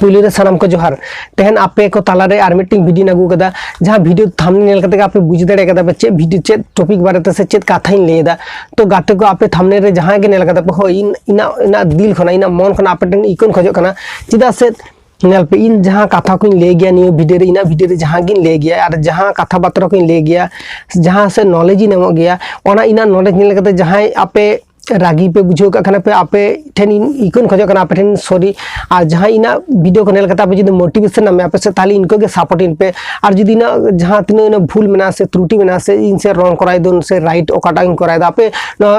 police रे सनाम को जोहार तेहन आपे को तालारे आर मिटिंग वीडियो नगु कदा जहां वीडियो थंबनेल कते आपे बुझ दाड़े कदा पे चे वीडियो चे टॉपिक बारे ते से चे कथा इन लेदा तो गाते को आपे थंबनेल रे जहां के नेल कदा पे हो इना दिल खना इना मन खना आपे टन इकोन खजो कना चिदा से नेल पे इन जहां कथा को ले गया नियो वीडियो रे इना वीडियो रे जहां गिन ले गया और जहां कथा बातरा को ले गया जहां से नॉलेज ही नमो गया ओना इना नॉलेज नेल कते जहां आपे रागी पे बुझो का पे आपे ठेन इकोन खजो कना आपे ठेन सॉरी और जहां इना वीडियो को नेल कता पे जदि मोटिवेशन नामे आपे से ताली इनको के सपोर्ट इन पे और जदि ना जहां तिनो इना भूल मेना से त्रुटि मेना से इन से रॉन्ग कराय दोन से राइट ओकाटा इन कराय दा आपे ना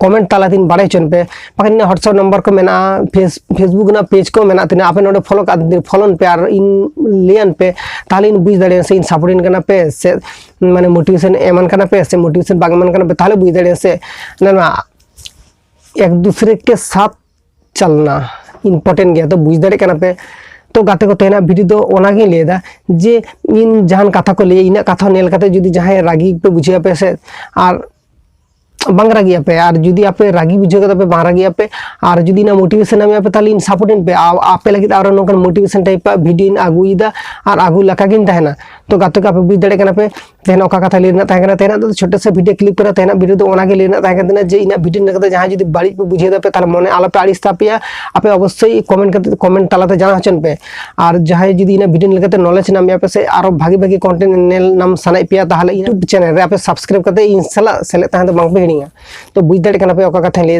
कमेंट ताला दिन बाड़े चन पे पाकन ना व्हाट्सएप नंबर को मेना फेसबुक ना पेज को मेना तिना आपे नोडे फॉलो का फॉलोन पे और इन लेन पे ताली इन बुझ दाड़े से इन सपोर्ट इन कना पे से माने मोटिवेशन एमन कना पे से मोटिवेशन बागमन कना पे ताले बुझ दाड़े से ना एक दूसरे के साथ चलना इम्पोर्टेंट गया तो बुझ दाड़े कना पे तो गाते को तेना वीडियो दो ओना गे लेदा जे इन जहान कथा को ले इना कथा नेल कते जदी जहां रागी पे बुझिया पे से और बांग रागिया पे और जदी आपे रागी बुझे कते पे बांग रागिया पे और जदी ना मोटिवेशन नामे पे ताली इन सपोर्ट इन पे आपे लगी और नोकन मोटिवेशन टाइप का वीडियो इन आगुइदा और आगु लका गिन तहना तो गाते को आपे बुझ दाड़े कना पे तेना ओका कथा लेना तहना तेना तो छोटे से वीडियो क्लिप करा तेना वीडियो तो ओना गे लेना तहना जे इना वीडियो नकते जहां जदी बाड़ी पे बुझे दा पे ताले मने आलोपे आरिस तापिया आपे अवश्य कमेंट तालाते जाना हचन पे और जहां जदी इना वीडियो नलकते नॉलेज नामे आपे से आरो भागी भागी कंटेंट नेल नाम सनाई पिया ताहले यूट्यूब चैनल रे आपे सब्सक्राइब करते इन सला सेले तहन तो बांग पे हिड़िया तो बुझ दाड़े कना पे ओका कथा ले